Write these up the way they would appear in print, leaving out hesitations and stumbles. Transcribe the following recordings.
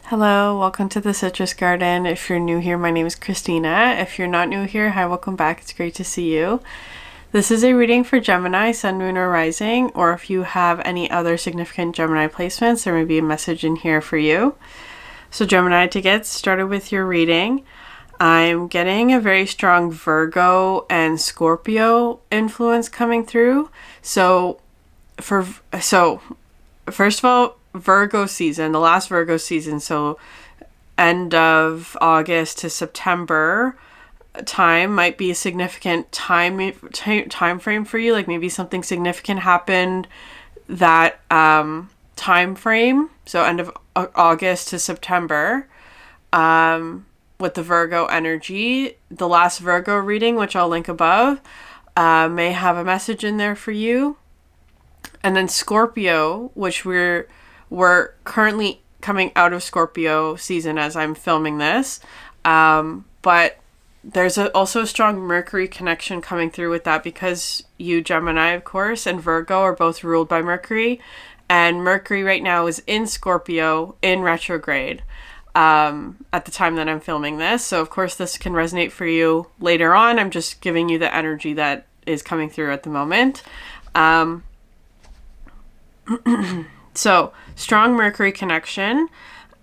Hello, welcome to the Citrus Garden. If you're new here, my name is Christina. If you're not new here, hi, welcome back. It's great to see you. This is a reading for Gemini, Sun, Moon, or Rising, or if you have any other significant Gemini placements, there may be a message in here for you. So Gemini, to get started with your reading, I'm getting a very strong Virgo and Scorpio influence coming through. So first of all, Virgo season, the last Virgo season, so end of August to September time might be a significant time frame for you. Like maybe something significant happened that time frame. So end of August to September with the Virgo energy. The last Virgo reading, which I'll link above, may have a message in there for you. And then Scorpio, which we're currently coming out of Scorpio season as I'm filming this. But there's also a strong Mercury connection coming through with that because you, Gemini, of course, and Virgo are both ruled by Mercury. And Mercury right now is in Scorpio in retrograde at the time that I'm filming this. So, of course, this can resonate for you later on. I'm just giving you the energy that is coming through at the moment. So, strong Mercury connection.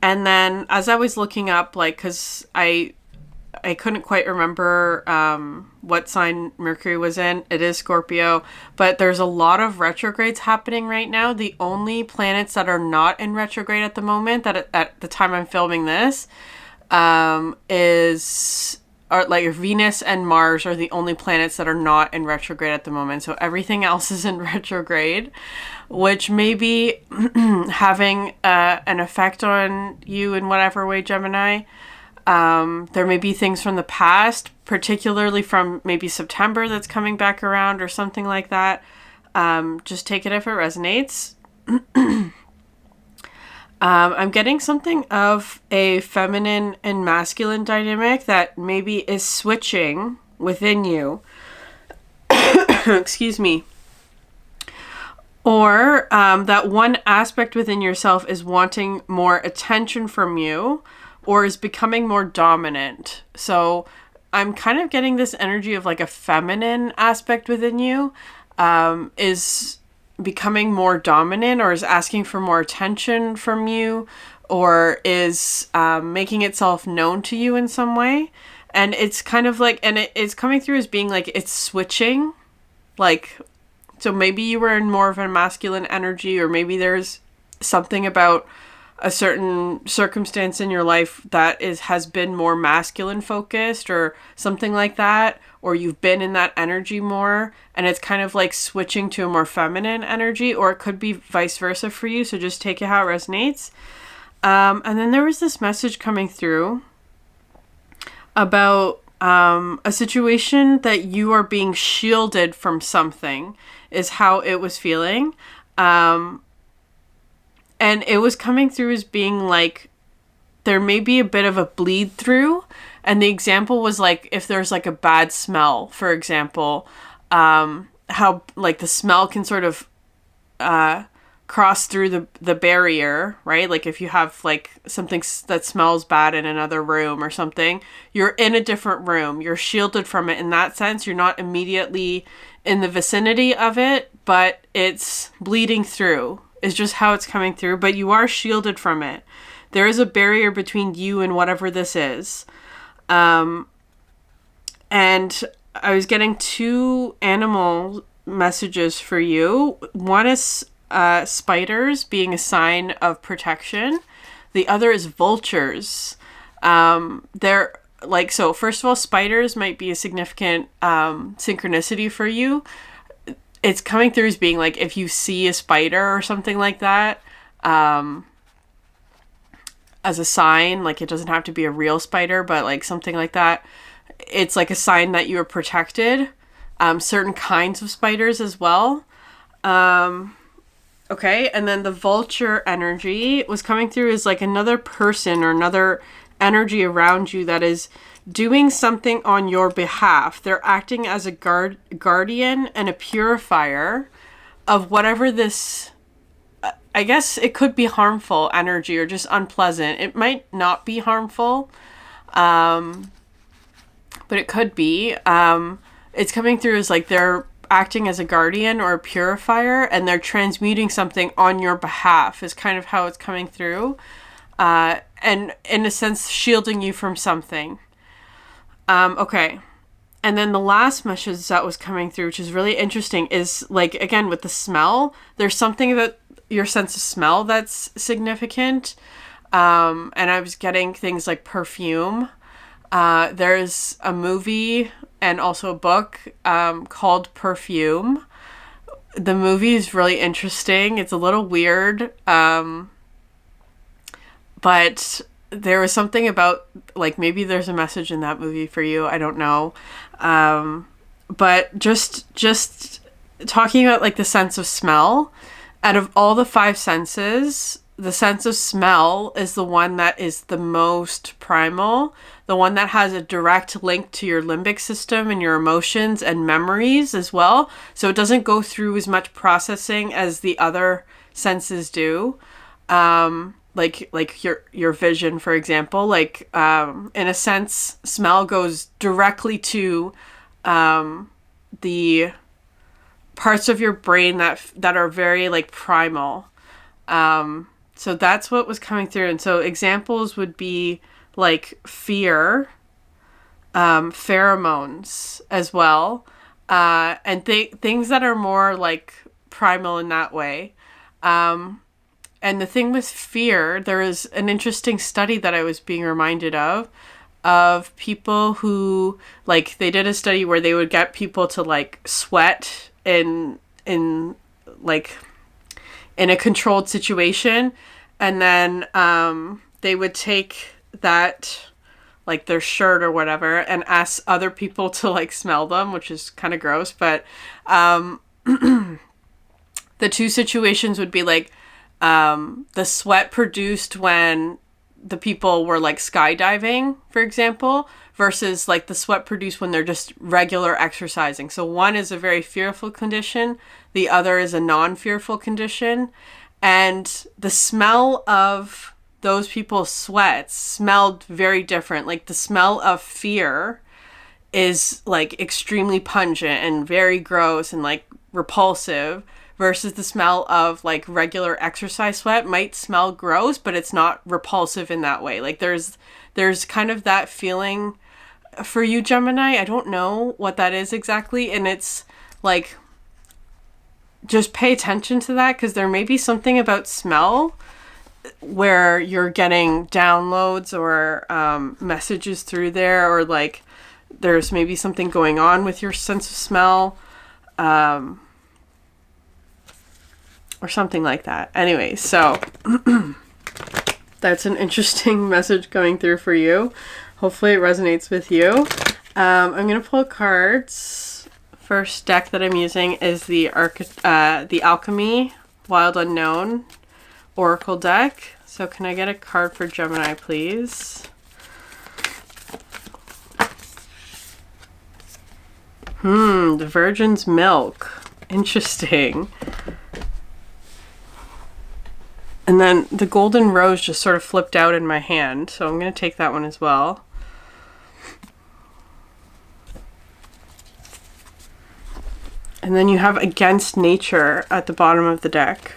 And then as I was looking up, like, because I couldn't quite remember what sign Mercury was in. It is Scorpio. But there's a lot of retrogrades happening right now. The only planets that are not in retrograde at the moment, that at the time I'm filming this, are like Venus and Mars are the only planets that are not in retrograde at the moment. So everything else is in retrograde, which may be having an effect on you in whatever way, Gemini. There may be things from the past, particularly from maybe September, that's coming back around or something like that. Just take it if it resonates. I'm getting something of a feminine and masculine dynamic that maybe is switching within you. Excuse me. Or that one aspect within yourself is wanting more attention from you or is becoming more dominant. So I'm kind of getting this energy of like a feminine aspect within you is becoming more dominant or is asking for more attention from you or is making itself known to you in some way. And it's kind of like, and it's coming through as being like, it's switching. Like, so maybe you were in more of a masculine energy, or maybe there's something about a certain circumstance in your life that has been more masculine focused or something like that, or you've been in that energy more and it's kind of like switching to a more feminine energy, or it could be vice versa for you. So just take it how it resonates. And then there was this message coming through about a situation that you are being shielded from something is how it was feeling. And it was coming through as being like, there may be a bit of a bleed through. And the example was like, if there's like a bad smell, for example, how like the smell can sort of cross through the barrier, right? Like if you have like something that smells bad in another room or something, you're in a different room. You're shielded from it in that sense. You're not immediately in the vicinity of it, but it's bleeding through. Is just how it's coming through, but you are shielded from it. There is a barrier between you and whatever this is. And I was getting two animal messages for you. One is spiders being a sign of protection. The other is vultures. They're like, so first of all, spiders might be a significant synchronicity for you. It's coming through as being like, if you see a spider or something like that, as a sign, like it doesn't have to be a real spider, but like something like that. It's like a sign that you are protected. Certain kinds of spiders as well. Okay. And then the vulture energy was coming through as like another person or another energy around you that is doing something on your behalf. They're acting as a guardian and a purifier of whatever this I guess it could be harmful energy or just unpleasant. It might not be harmful, but it could be. It's coming through as like they're acting as a guardian or a purifier, and they're transmuting something on your behalf is kind of how it's coming through. And in a sense, shielding you from something. Okay. And then the last message that was coming through, which is really interesting, is like, again, with the smell, there's something about your sense of smell that's significant. And I was getting things like perfume. There's a movie and also a book called Perfume. The movie is really interesting. It's a little weird. But there was something about, like, maybe there's a message in that movie for you. I don't know. But just talking about, like, the sense of smell, out of all the 5 senses, the sense of smell is the one that is the most primal, the one that has a direct link to your limbic system and your emotions and memories as well. So it doesn't go through as much processing as the other senses do. Like your vision, for example, like, in a sense, smell goes directly to, the parts of your brain that are very, like, primal. So that's what was coming through. And so examples would be like fear, pheromones as well, and things that are more like primal in that way. And the thing with fear, there is an interesting study that I was being reminded of people who, like, they did a study where they would get people to, like, sweat in like, in a controlled situation. And then they would take that, like, their shirt or whatever, and ask other people to, like, smell them, which is kind of gross. But the 2 situations would be, like, the sweat produced when the people were, like, skydiving, for example, versus, like, the sweat produced when they're just regular exercising. So one is a very fearful condition, the other is a non-fearful condition, and the smell of those people's sweats smelled very different. Like, the smell of fear is, like, extremely pungent and very gross and, like, repulsive, versus the smell of, like, regular exercise sweat might smell gross, but it's not repulsive in that way. Like, there's kind of that feeling for you, Gemini. I don't know what that is exactly. And it's like, just pay attention to that, because there may be something about smell where you're getting downloads or messages through there, or, like, there's maybe something going on with your sense of smell. Or something like that. Anyway, so that's an interesting message going through for you. Hopefully it resonates with you. I'm going to pull cards. First deck that I'm using is the Alchemy Wild Unknown Oracle deck. So can I get a card for Gemini, please? The Virgin's Milk. Interesting. And then the Golden Rose just sort of flipped out in my hand, so I'm going to take that one as well. And then you have Against Nature at the bottom of the deck.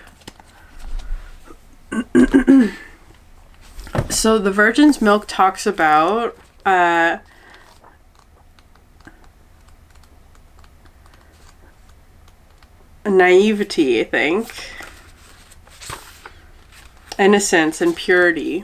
So the Virgin's Milk talks about naivety, I think. Innocence and purity.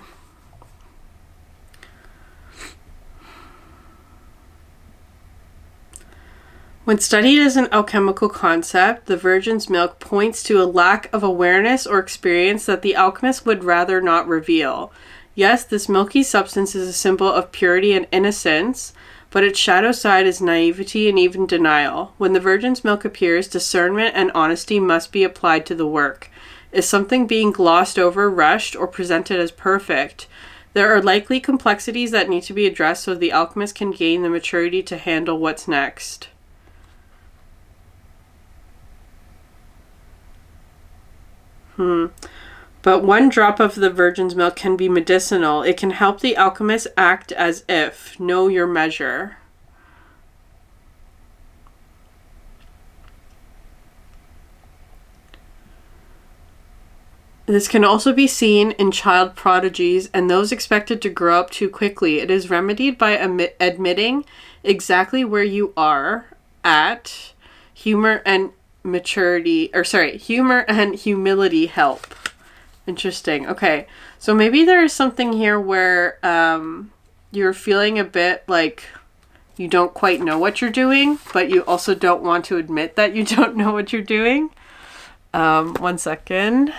When studied as an alchemical concept, the Virgin's Milk points to a lack of awareness or experience that the alchemist would rather not reveal. Yes, this milky substance is a symbol of purity and innocence, but its shadow side is naivety and even denial. When the Virgin's Milk appears, discernment and honesty must be applied to the work. Is something being glossed over, rushed, or presented as perfect? There are likely complexities that need to be addressed so the alchemist can gain the maturity to handle what's next. But one drop of the virgin's milk can be medicinal. It can help the alchemist act as if. Know your measure. This can also be seen in child prodigies and those expected to grow up too quickly. It is remedied by admitting exactly where you are at. Humor and humility help. Interesting. Okay. So maybe there is something here where you're feeling a bit like you don't quite know what you're doing, but you also don't want to admit that you don't know what you're doing. 1 second.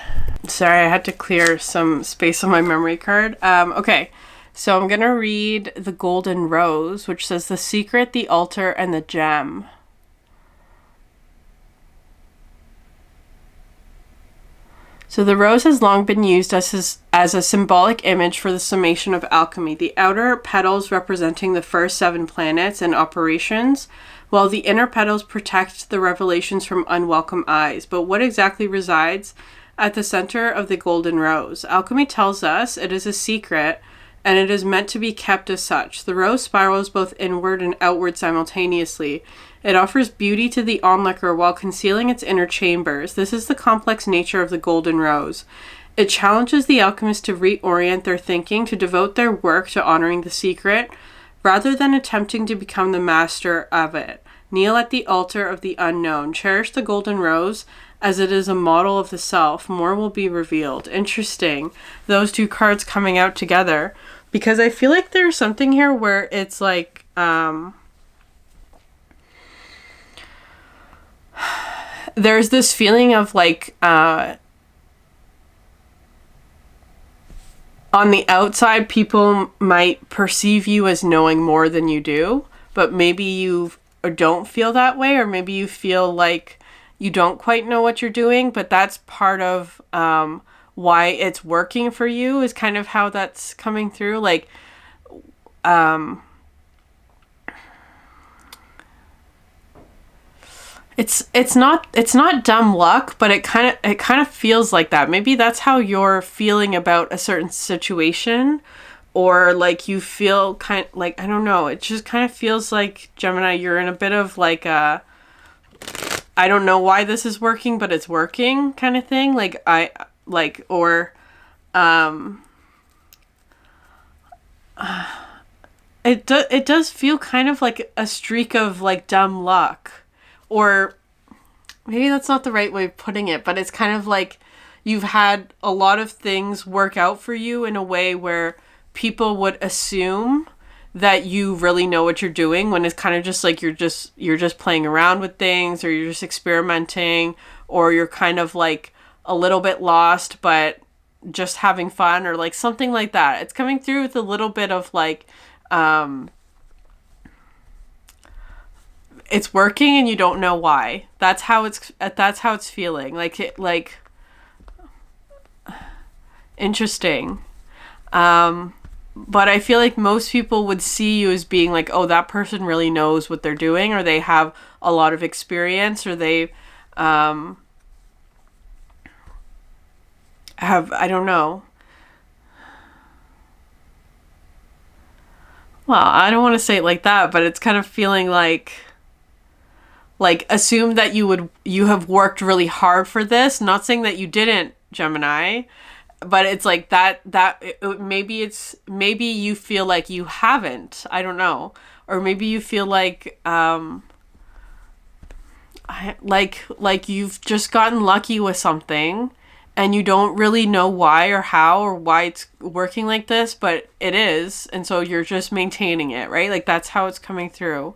Sorry, I had to clear some space on my memory card. Okay, so I'm going to read the Golden Rose, which says the secret, the altar, and the gem. So the rose has long been used as a symbolic image for the summation of alchemy. The outer petals representing the first 7 planets and operations, while the inner petals protect the revelations from unwelcome eyes. But what exactly resides at the center of the golden rose? Alchemy tells us it is a secret, and it is meant to be kept as such. The rose spirals both inward and outward simultaneously. It offers beauty to the onlooker while concealing its inner chambers. This is the complex nature of the golden rose. It challenges the alchemist to reorient their thinking, to devote their work to honoring the secret, rather than attempting to become the master of it. Kneel at the altar of the unknown. Cherish the golden rose, as it is a model of the self. More will be revealed. Interesting. Those 2 cards coming out together. Because I feel like there's something here where it's like, there's this feeling of like, on the outside, people might perceive you as knowing more than you do, but maybe you don't feel that way, or maybe you feel like you don't quite know what you're doing, but that's part of why it's working for you, is kind of how that's coming through. Like, it's not dumb luck, but it kind of feels like that. Maybe that's how you're feeling about a certain situation, or like you feel kind like, I don't know, it just kind of feels like, Gemini, you're in a bit of like a, I don't know why this is working, but it's working kind of thing. Like it does feel kind of like a streak of like dumb luck, or maybe that's not the right way of putting it, but it's kind of like you've had a lot of things work out for you in a way where people would assume that you really know what you're doing, when it's kind of just like you're just playing around with things, or you're just experimenting, or you're kind of like a little bit lost but just having fun, or like something like that. It's coming through with a little bit of like it's working and you don't know why. That's how it's feeling. Like interesting. But I feel like most people would see you as being like, oh, that person really knows what they're doing, or they have a lot of experience, or they have, I don't know. Well, I don't want to say it like that, but it's kind of feeling like assume that you have worked really hard for this. Not saying that you didn't, Gemini, but it's like maybe you feel like you haven't. I don't know. Or maybe you feel like like you've just gotten lucky with something, and you don't really know why or how or why it's working like this, but it is, and so you're just maintaining it, right? Like that's how it's coming through.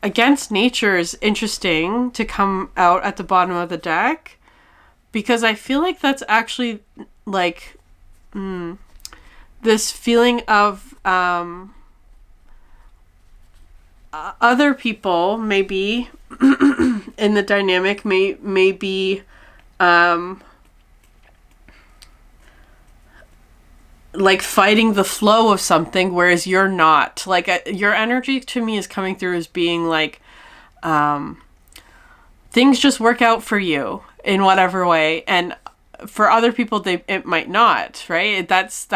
Against nature is interesting to come out at the bottom of the deck, because I feel like that's actually like this feeling of other people maybe in the dynamic may be like fighting the flow of something, whereas you're not. Like your energy to me is coming through as being like things just work out for you in whatever way, and for other people, it might not, right? That's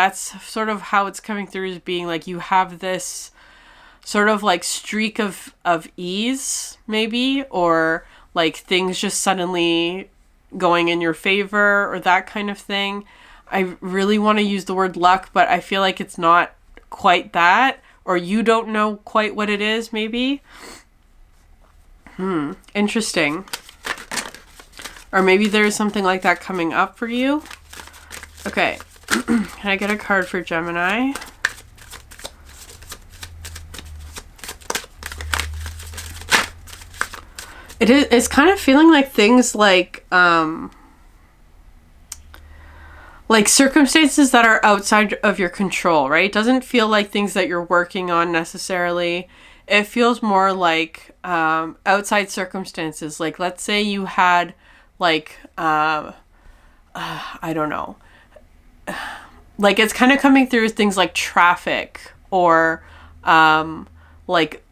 sort of how it's coming through, as being like you have this sort of like streak of ease, maybe, or like things just suddenly going in your favor, or that kind of thing. I really want to use the word luck, but I feel like it's not quite that, or you don't know quite what it is, maybe. Interesting. Or maybe there's something like that coming up for you. Okay. Can I get a card for Gemini? It's kind of feeling like things like circumstances that are outside of your control, right? It doesn't feel like things that you're working on necessarily. It feels more like outside circumstances. Like, let's say you had like, I don't know. Like, it's kind of coming through things like traffic, or like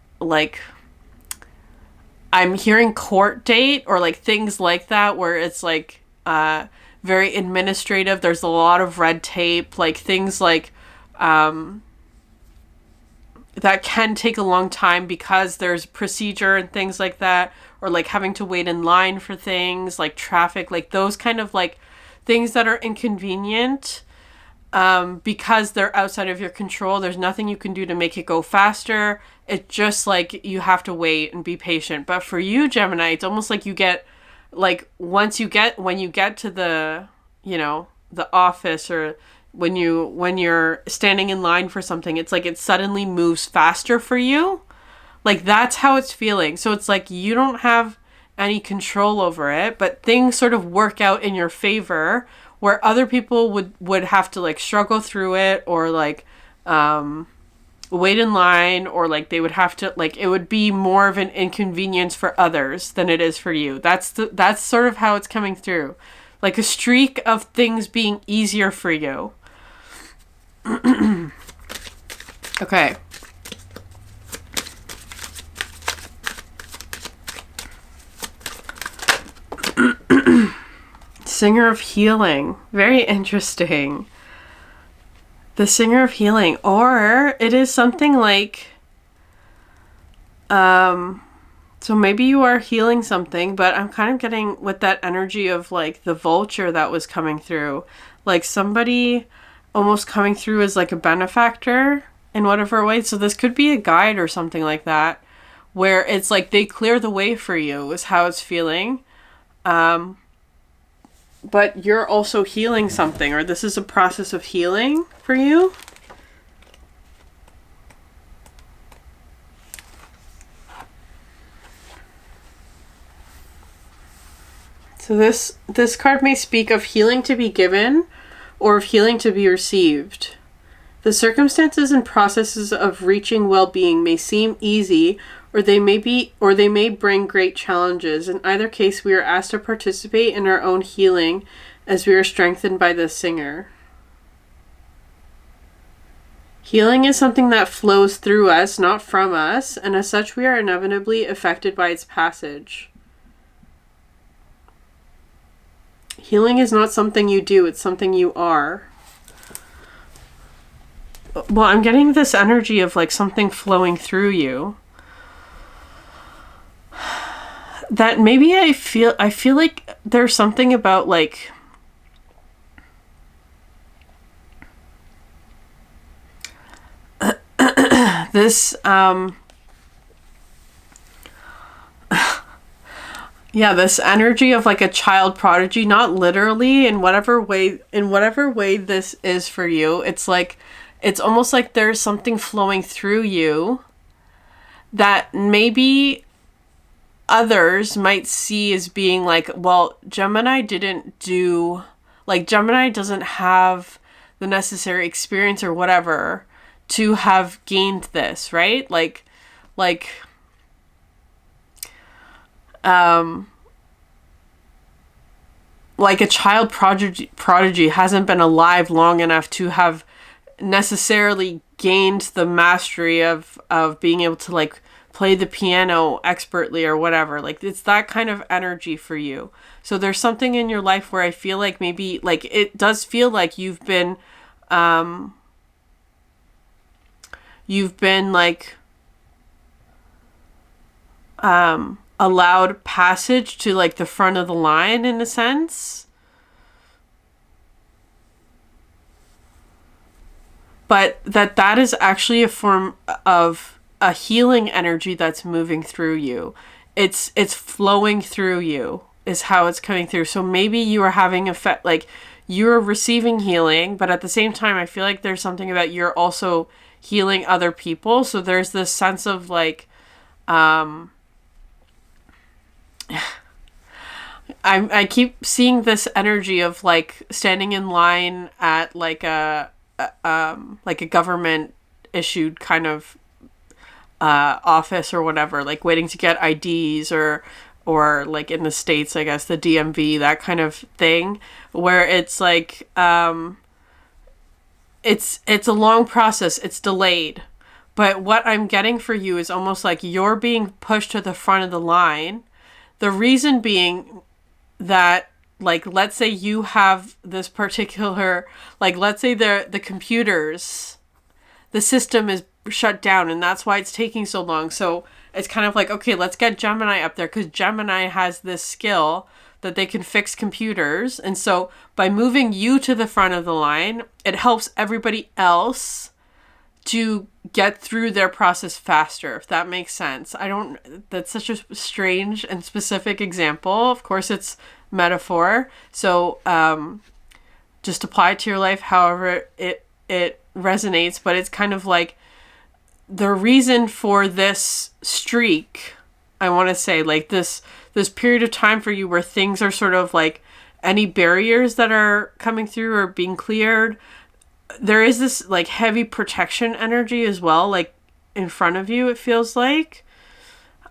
I'm hearing court date, or like things like that, where it's like very administrative. There's a lot of red tape, like things like that can take a long time because there's procedure and things like that, or like having to wait in line for things like traffic, like those kind of like things that are inconvenient because they're outside of your control. There's nothing you can do to make it go faster. It's just like you have to wait and be patient. But for you, Gemini, it's almost like you get, like, when you get to the, you know, the office, or when you're standing in line for something, it's like it suddenly moves faster for you. Like, that's how it's feeling. So it's like you don't have any control over it, but things sort of work out in your favor, where other people would have to like struggle through it, or like wait in line, or like they would have to, like, it would be more of an inconvenience for others than it is for you. That's sort of how it's coming through. Like a streak of things being easier for you. Okay. Singer of Healing. Very interesting. The Singer of Healing. Or it is something like, so maybe you are healing something, but I'm kind of getting with that energy of like the vulture that was coming through. Like somebody almost coming through as like a benefactor in whatever way. So this could be a guide or something like that, where it's like they clear the way for you, is how it's feeling. But you're also healing something, or this is a process of healing for you. So this card may speak of healing to be given, or of healing to be received. The circumstances and processes of reaching well-being may seem easy, or they may bring great challenges. In either case, we are asked to participate in our own healing as we are strengthened by the singer. Healing is something that flows through us, not from us, and as such we are inevitably affected by its passage. Healing is not something you do, it's something you are. Well, I'm getting this energy of like something flowing through you. That maybe I feel like there's something about like this yeah, this energy of like a child prodigy, not literally, in whatever way this is for you. It's like, it's almost like there's something flowing through you that maybe others might see as being like, well, Gemini doesn't have the necessary experience or whatever to have gained this, right? Like a child prodigy hasn't been alive long enough to have necessarily gained the mastery of being able to like play the piano expertly or whatever. Like, it's that kind of energy for you. So there's something in your life where I feel like maybe, like, it does feel like you've been like, allowed passage to, like, the front of the line in a sense. But that is actually a form of a healing energy that's moving through you. It's flowing through you is how it's coming through. So maybe you are having effect, like, you're receiving healing, but at the same time, I feel like there's something about you're also healing other people. So there's this sense of, like, I keep seeing this energy of, like, standing in line at, like, a government issued kind of office or whatever, like waiting to get IDs or like in the States, I guess the DMV, that kind of thing, where it's like it's a long process, it's delayed. But what I'm getting for you is almost like you're being pushed to the front of the line. The reason being that, like, let's say you have this particular, like, let's say the computers, the system is shut down and that's why it's taking so long. So it's kind of like, okay, let's get Gemini up there because Gemini has this skill that they can fix computers. And so by moving you to the front of the line, it helps everybody else to get through their process faster, if that makes sense. That's such a strange and specific example. Of course, it's metaphor. So just apply it to your life however it resonates. But it's kind of like the reason for this streak, I want to say, like this period of time for you where things are sort of like any barriers that are coming through or being cleared. There is this, like, heavy protection energy as well, like, in front of you, it feels like.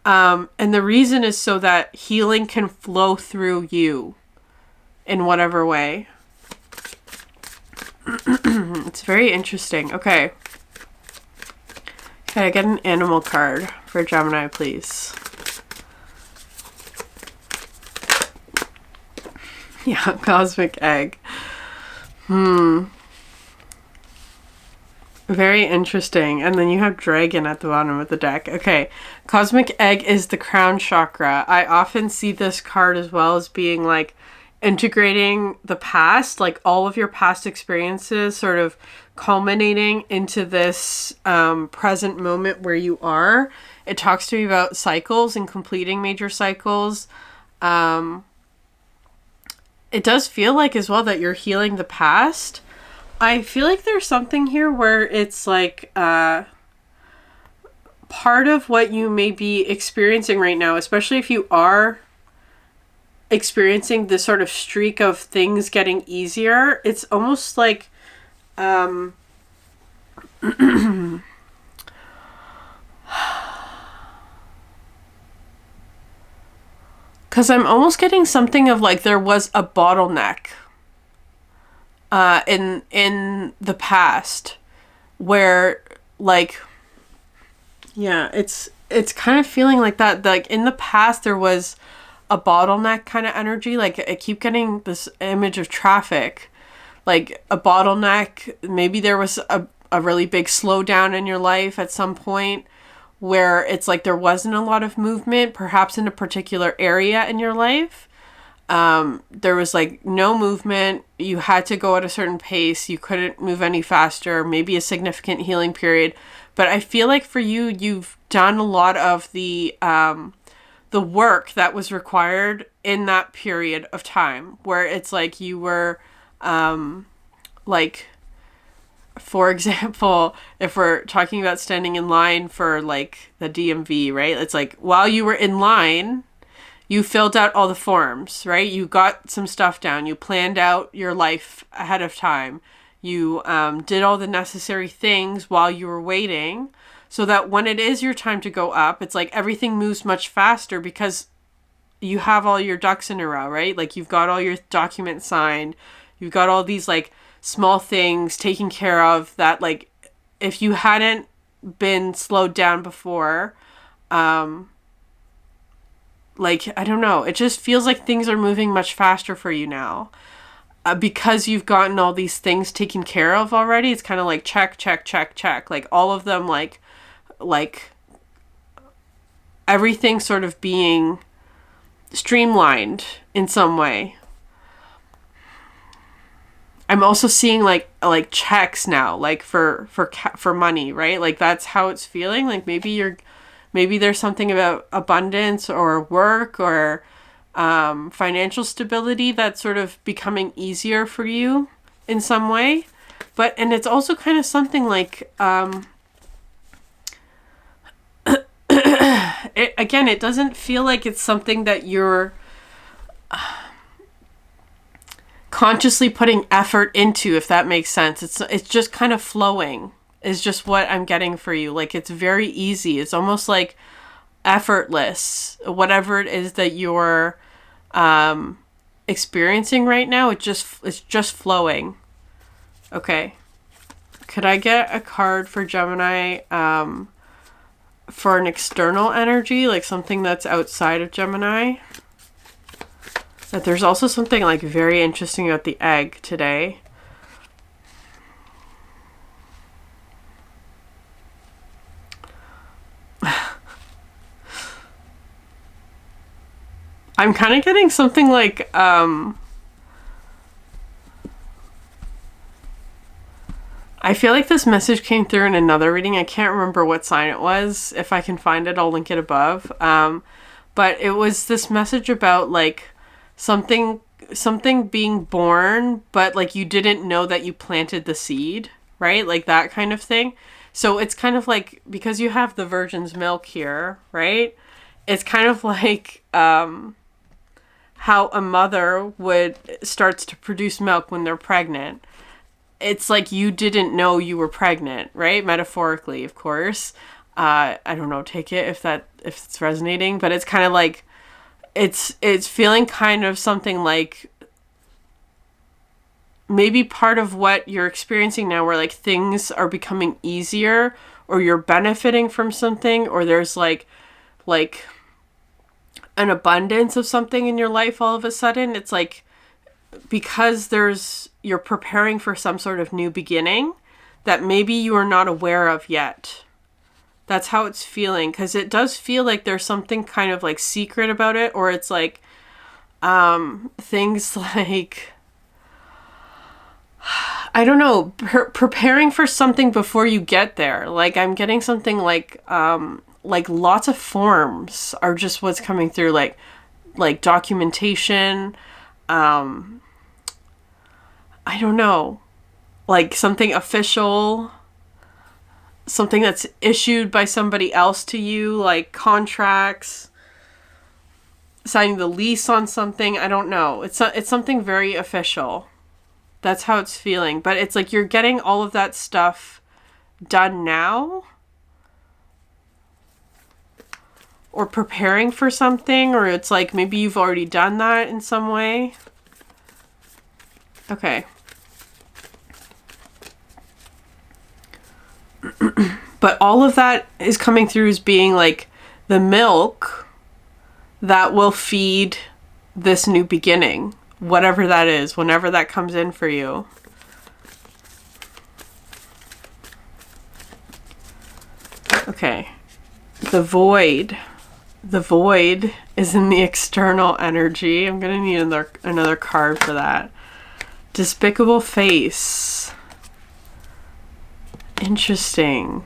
And the reason is so that healing can flow through you in whatever way. It's very interesting. Okay. Can I get an animal card for Gemini, please? Yeah, cosmic egg. Very interesting. And then you have dragon at the bottom of the deck. Okay. Cosmic egg is the crown chakra. I often see this card as well as being like integrating the past, like all of your past experiences sort of culminating into this present moment where you are. It talks to me about cycles and completing major cycles. It does feel like as well that you're healing the past. I feel like there's something here where it's like part of what you may be experiencing right now, especially if you are experiencing this sort of streak of things getting easier. It's almost like because I'm almost getting something of like there was a bottleneck in the past where, like, yeah, it's kind of feeling like that. Like in the past there was a bottleneck kind of energy. Like I keep getting this image of traffic, like a bottleneck. Maybe there was a really big slowdown in your life at some point where it's like there wasn't a lot of movement, perhaps in a particular area in your life. There was like no movement. You had to go at a certain pace. You couldn't move any faster, maybe a significant healing period. But I feel like for you, you've done a lot of the work that was required in that period of time where it's like you were, like, for example, if we're talking about standing in line for like the DMV, right? It's like while you were in line, you filled out all the forms, right? You got some stuff down. You planned out your life ahead of time. You did all the necessary things while you were waiting so that when it is your time to go up, it's like everything moves much faster because you have all your ducks in a row, right? Like you've got all your documents signed. You've got all these like small things taken care of that, like, if you hadn't been slowed down before, like, I don't know, it just feels like things are moving much faster for you now. Because you've gotten all these things taken care of already, it's kind of like check, check, check, check. Like all of them, like everything sort of being streamlined in some way. I'm also seeing like checks now, like for money, right? Like that's how it's feeling. Like maybe there's something about abundance or work or financial stability that's sort of becoming easier for you in some way. And it's also kind of something like, it doesn't feel like it's something that you're consciously putting effort into, if that makes sense. It's just kind of flowing is just what I'm getting for you. Like it's very easy. It's almost like effortless. Whatever it is that you're experiencing right now, it's just flowing. Okay. Could I get a card for Gemini for an external energy, like something that's outside of Gemini? But there's also something like very interesting about the egg today. I'm kind of getting something like, I feel like this message came through in another reading. I can't remember what sign it was. If I can find it, I'll link it above. But it was this message about like something being born, but like you didn't know that you planted the seed, right? Like that kind of thing. So it's kind of like, because you have the virgin's milk here, right? It's kind of like how a mother starts to produce milk when they're pregnant. It's like you didn't know you were pregnant, right? Metaphorically, of course. I don't know, take it if it's resonating, but it's kind of like it's feeling kind of something like maybe part of what you're experiencing now, where like things are becoming easier, or you're benefiting from something, or there's like an abundance of something in your life all of a sudden. It's like because you're preparing for some sort of new beginning that maybe you are not aware of yet. That's how it's feeling, because it does feel like there's something kind of like secret about it, or it's like things like, I don't know, preparing for something before you get there. Like I'm getting something like lots of forms are just what's coming through, like documentation. I don't know, like something official, something that's issued by somebody else to you, like contracts, signing the lease on something. I don't know. It's something very official. That's how it's feeling. But it's like you're getting all of that stuff done now, or preparing for something, or it's like maybe you've already done that in some way. Okay. But all of that is coming through as being like the milk that will feed this new beginning, whatever that is, whenever that comes in for you. Okay. The void. The void is in the external energy. I'm going to need another card for that. Despicable face. Interesting.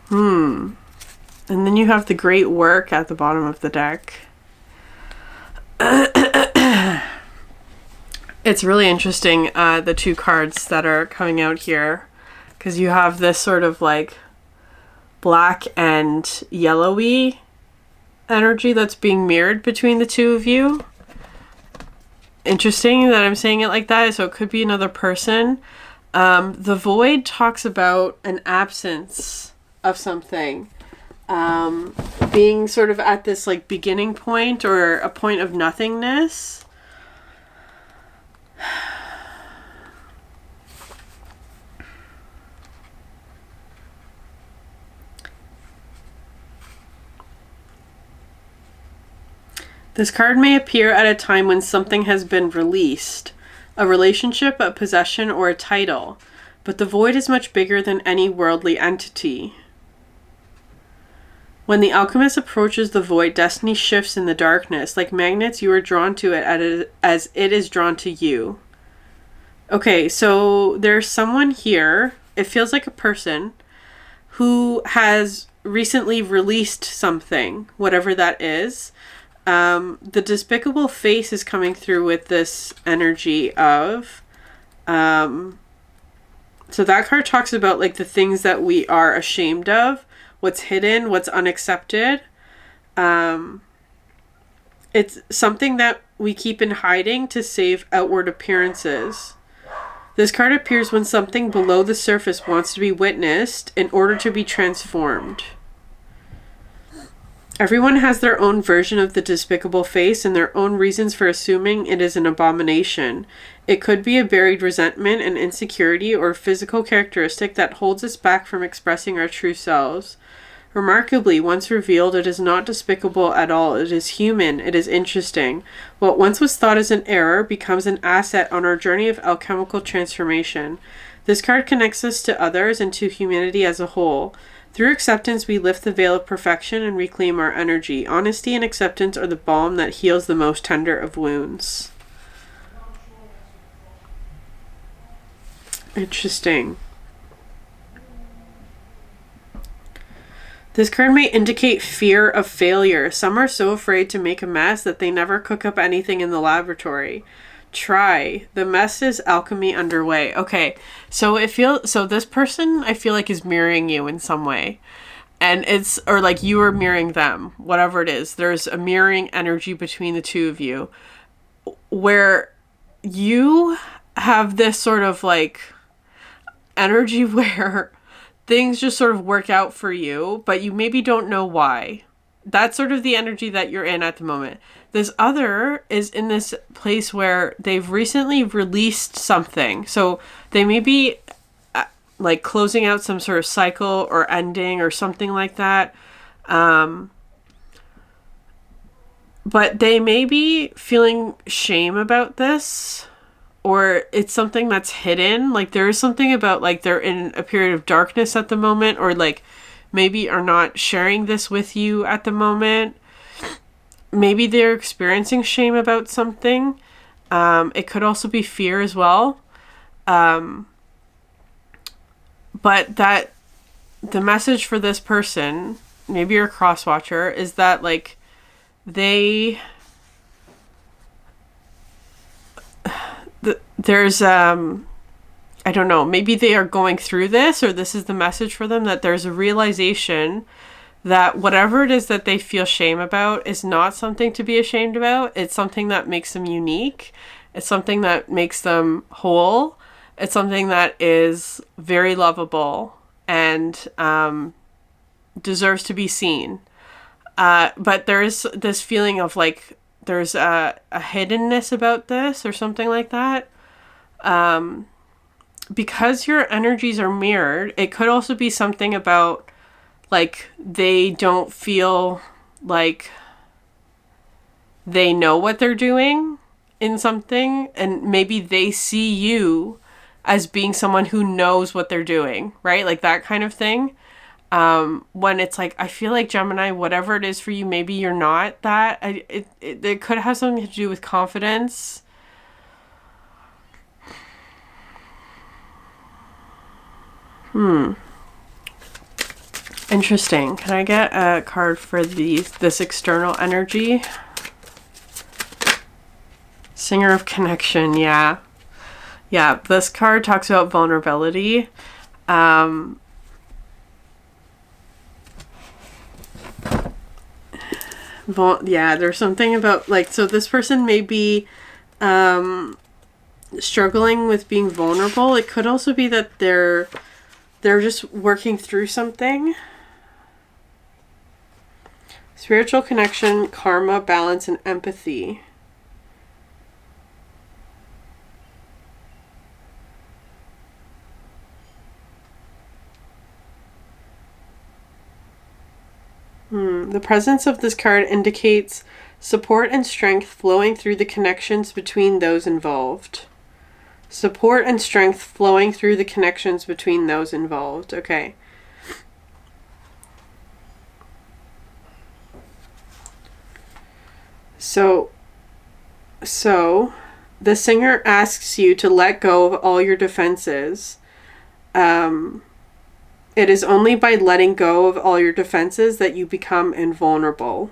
And then you have the great work at the bottom of the deck. It's really interesting, the two cards that are coming out here, because you have this sort of like black and yellowy energy that's being mirrored between the two of you. Interesting that I'm saying it like that, so it could be another person. The void talks about an absence of something, being sort of at this like beginning point, or a point of nothingness. This card may appear at a time when something has been released, a relationship, a possession, or a title, but the void is much bigger than any worldly entity. When the alchemist approaches the void, destiny shifts in the darkness. Like magnets, you are drawn to it as it is drawn to you. Okay, so there's someone here, it feels like a person, who has recently released something, whatever that is. The despicable face is coming through with this energy of... so that card talks about like the things that we are ashamed of, what's hidden, what's unaccepted. It's something that we keep in hiding to save outward appearances. This card appears when something below the surface wants to be witnessed in order to be transformed. Everyone has their own version of the despicable face and their own reasons for assuming it is an abomination. It could be a buried resentment, an insecurity, or a physical characteristic that holds us back from expressing our true selves. Remarkably, once revealed, it is not despicable at all. It is human. It is interesting. What once was thought as an error becomes an asset on our journey of alchemical transformation. This card connects us to others and to humanity as a whole. Through acceptance, we lift the veil of perfection and reclaim our energy. Honesty and acceptance are the balm that heals the most tender of wounds. Interesting. This card may indicate fear of failure. Some are so afraid to make a mess that they never cook up anything in the laboratory. Try. The mess is alchemy underway. Okay, so this person I feel like is mirroring you in some way. And or like you are mirroring them, whatever it is. There's a mirroring energy between the two of you where you have this sort of like energy where things just sort of work out for you, but you maybe don't know why. That's sort of the energy that you're in at the moment. This other is in this place where they've recently released something. So they may be like closing out some sort of cycle or ending or something like that. But they may be feeling shame about this. Or it's something that's hidden. Like there is something about like they're in a period of darkness at the moment, or like maybe are not sharing this with you at the moment. Maybe they're experiencing shame about something. It could also be fear as well. But that the message for this person, maybe you're a cross watcher, is that like there's I don't know, maybe they are going through this, or this is the message for them, that there's a realization that whatever it is that they feel shame about is not something to be ashamed about. It's something that makes them unique. It's something that makes them whole. It's something that is very lovable and deserves to be seen. But there's this feeling of like there's a hiddenness about this or something like that. Because your energies are mirrored, it could also be something about like they don't feel like they know what they're doing in something, and maybe they see you as being someone who knows what they're doing, right? Like that kind of thing. When it's like, I feel like Gemini, whatever it is for you, maybe you're not that. It could have something to do with confidence. Interesting. Can I get a card for this external energy? Singer of Connection, yeah. Yeah, this card talks about vulnerability. Yeah, there's something about like, so this person may be struggling with being vulnerable. It could also be that they're just working through something. Spiritual connection, karma, balance, and empathy. The presence of this card indicates support and strength flowing through the connections between those involved. Support and strength flowing through the connections between those involved. Okay. So the singer asks you to let go of all your defenses. It is only by letting go of all your defenses that you become invulnerable.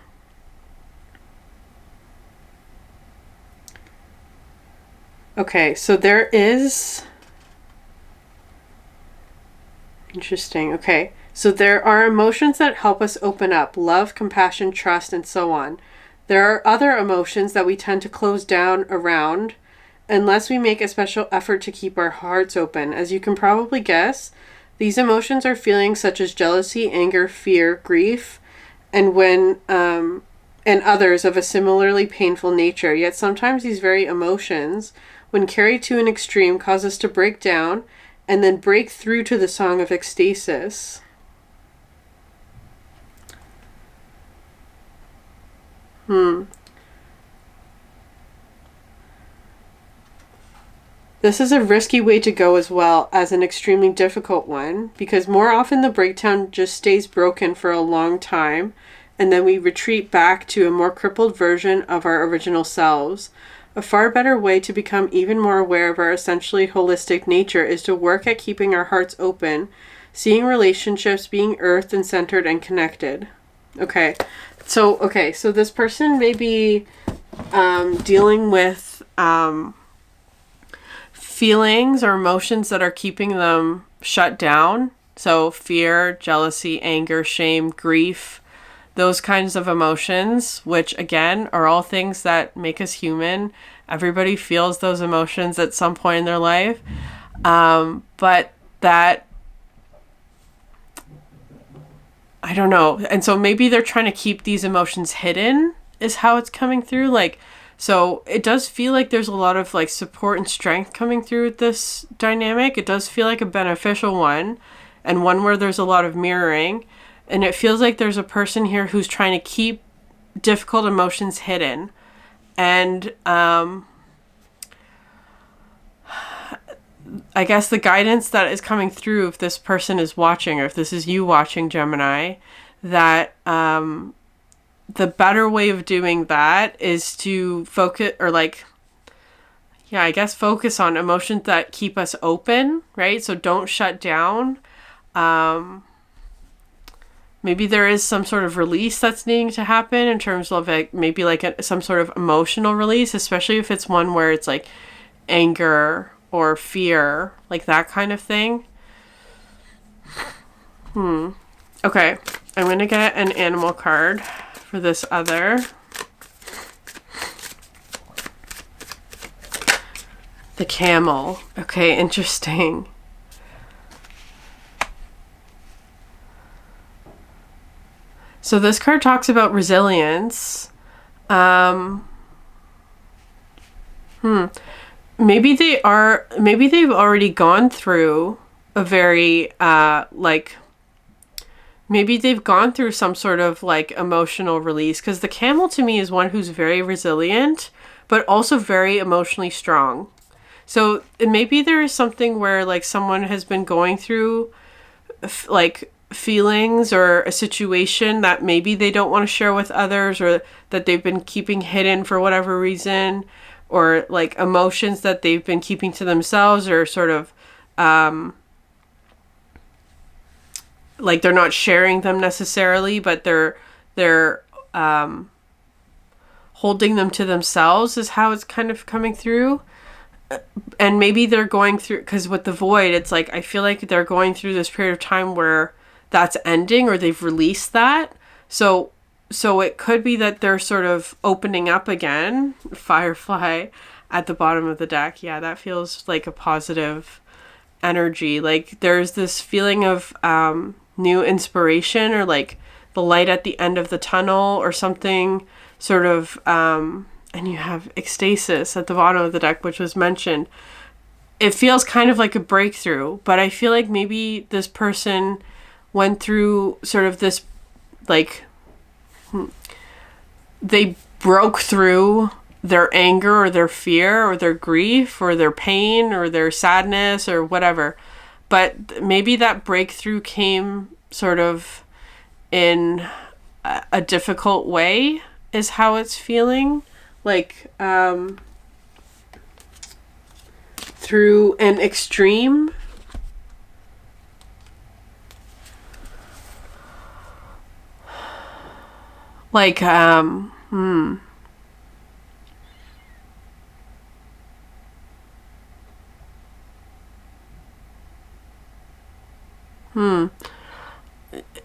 Okay, so there is... Interesting, okay. So there are emotions that help us open up. Love, compassion, trust, and so on. There are other emotions that we tend to close down around unless we make a special effort to keep our hearts open. As you can probably guess, these emotions are feelings such as jealousy, anger, fear, grief, and others of a similarly painful nature. Yet sometimes these very emotions, when carried to an extreme, cause us to break down and then break through to the song of ecstasis. This is a risky way to go as well as an extremely difficult one, because more often the breakdown just stays broken for a long time, and then we retreat back to a more crippled version of our original selves. A far better way to become even more aware of our essentially holistic nature is to work at keeping our hearts open, seeing relationships being earthed and centered and connected. Okay, so this person may be dealing with feelings or emotions that are keeping them shut down. So fear, jealousy, anger, shame, grief, those kinds of emotions, which again are all things that make us human. Everybody feels those emotions at some point in their life. But that, I don't know. And so maybe they're trying to keep these emotions hidden is how it's coming through. Like, so it does feel like there's a lot of like support and strength coming through with this dynamic. It does feel like a beneficial one, and one where there's a lot of mirroring. And it feels like there's a person here who's trying to keep difficult emotions hidden. And I guess the guidance that is coming through, if this person is watching, or if this is you watching, Gemini, that the better way of doing that is to focus, or like, yeah, I guess focus on emotions that keep us open, right? So don't shut down. Maybe there is some sort of release that's needing to happen in terms of like maybe like some sort of emotional release, especially if it's one where it's like anger or fear, like that kind of thing. Okay, I'm going to get an animal card for this other. The camel. Okay, interesting. So this card talks about resilience. Maybe they've already gone through a very maybe they've gone through some sort of like emotional release, because the camel to me is one who's very resilient but also very emotionally strong. So maybe there is something where like someone has been going through like feelings or a situation that maybe they don't want to share with others, or that they've been keeping hidden for whatever reason, or like emotions that they've been keeping to themselves, or sort of like they're not sharing them necessarily, but they're holding them to themselves is how it's kind of coming through. And maybe they're going through, because with the void, it's like I feel like they're going through this period of time where that's ending, or they've released that. So it could be that they're sort of opening up again. Firefly at the bottom of the deck. Yeah, that feels like a positive energy. Like there's this feeling of new inspiration, or like the light at the end of the tunnel or something sort of. And you have ecstasis at the bottom of the deck, which was mentioned. It feels kind of like a breakthrough, but I feel like maybe this person went through sort of this like they broke through their anger or their fear or their grief or their pain or their sadness or whatever. But maybe that breakthrough came sort of in a difficult way is how it's feeling. Like, through an extreme. Like,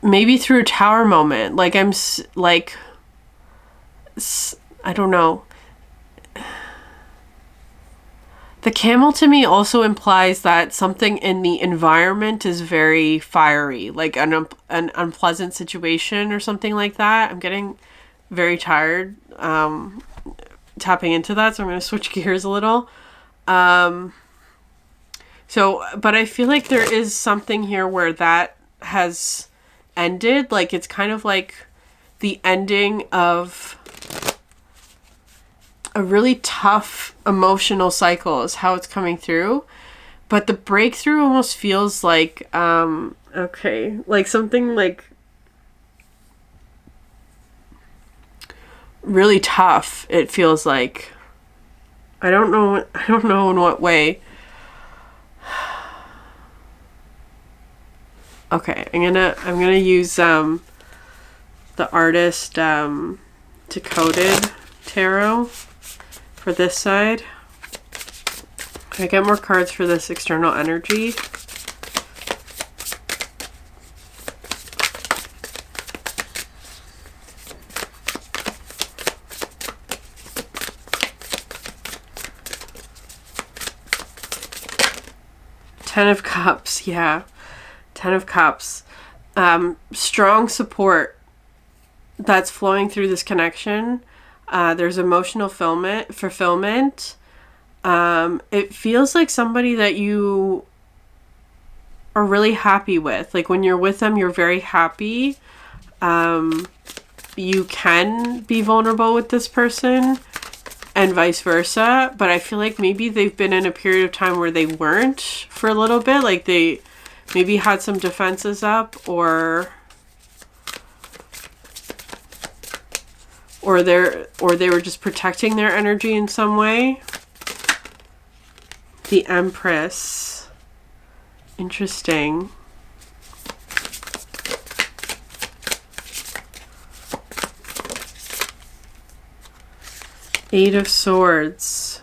maybe through a tower moment. Like, I don't know. The camel to me also implies that something in the environment is very fiery, like an unpleasant situation or something like that. I'm getting very tired tapping into that, so I'm going to switch gears a little. But I feel like there is something here where that has ended. Like, it's kind of like the ending of a really tough emotional cycle is how it's coming through. But the breakthrough almost feels like, like something like really tough. It feels like, I don't know in what way. Okay, I'm gonna use the artist Decoded tarot for this side. Can I get more cards for this external energy? Ten of Cups, yeah. Ten of Cups. Strong support that's flowing through this connection. There's emotional fulfillment. It feels like somebody that you are really happy with. Like, when you're with them, you're very happy. You can be vulnerable with this person and vice versa. But I feel like maybe they've been in a period of time where they weren't for a little bit. Like, they maybe had some defenses up, or they were just protecting their energy in some way. The Empress. Interesting. Eight of Swords.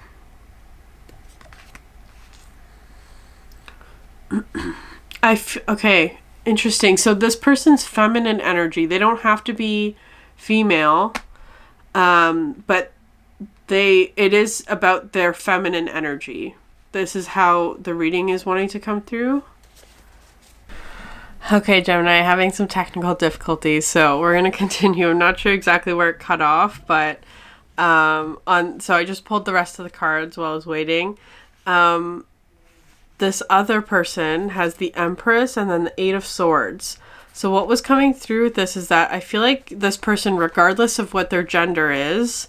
Okay, interesting. So this person's feminine energy. They don't have to be female. But it is about their feminine energy. This is how the reading is wanting to come through. Okay, Gemini, having some technical difficulties, so we're going to continue. I'm not sure exactly where it cut off, but so I just pulled the rest of the cards while I was waiting. This other person has the Empress and then the Eight of Swords. So what was coming through with this is that I feel like this person, regardless of what their gender is,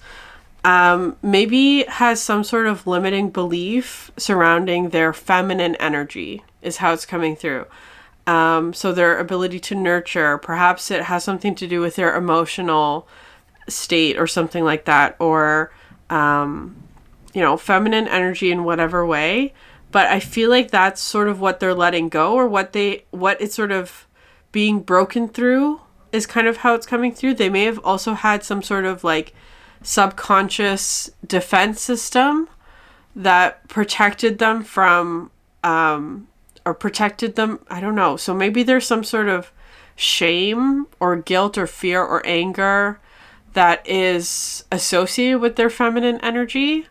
maybe has some sort of limiting belief surrounding their feminine energy is how it's coming through. So their ability to nurture, perhaps it has something to do with their emotional state or something like that, or, feminine energy in whatever way. But I feel like that's sort of what they're letting go, or what it's sort of being broken through is kind of how it's coming through. They may have also had some sort of like subconscious defense system that protected them from, or protected them. I don't know. So maybe there's some sort of shame or guilt or fear or anger that is associated with their feminine energy.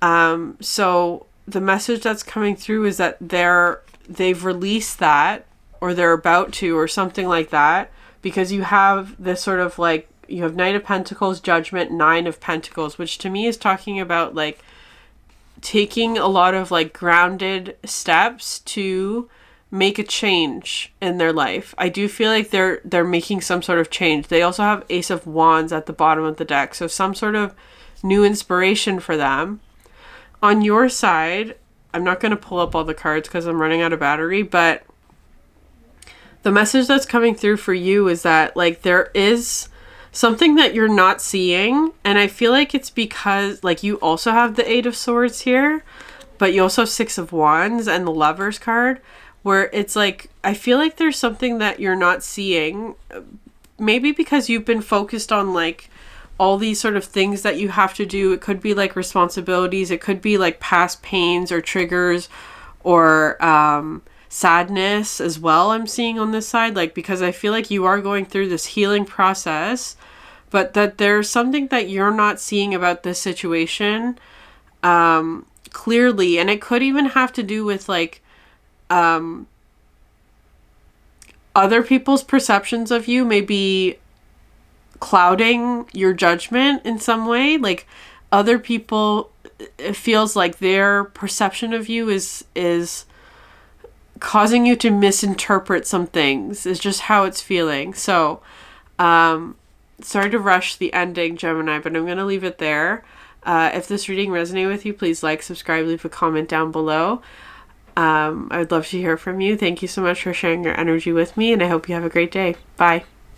So the message that's coming through is that they've released that, or they're about to, or something like that, because you have this sort of like, you have Knight of Pentacles, Judgment, Nine of Pentacles, which to me is talking about like taking a lot of like grounded steps to make a change in their life. I do feel like they're making some sort of change. They also have Ace of Wands at the bottom of the deck, so some sort of new inspiration for them. On your side, I'm not going to pull up all the cards because I'm running out of battery, but the message that's coming through for you is that, like, there is something that you're not seeing, and I feel like it's because, like, you also have the Eight of Swords here, but you also have Six of Wands and the Lovers card, where it's like, I feel like there's something that you're not seeing, maybe because you've been focused on, like, all these sort of things that you have to do. It could be like responsibilities, it could be like past pains or triggers, or sadness as well, I'm seeing on this side, like, because I feel like you are going through this healing process, but that there's something that you're not seeing about this situation clearly, and it could even have to do with, like, other people's perceptions of you may be clouding your judgment in some way. Like, other people, it feels like their perception of you is causing you to misinterpret some things, is just how it's feeling. So sorry to rush the ending, Gemini, but I'm going to leave it there. If this reading resonated with you, please like, subscribe, leave a comment down below. I would love to hear from you. Thank you so much for sharing your energy with me, and I hope you have a great day. Bye.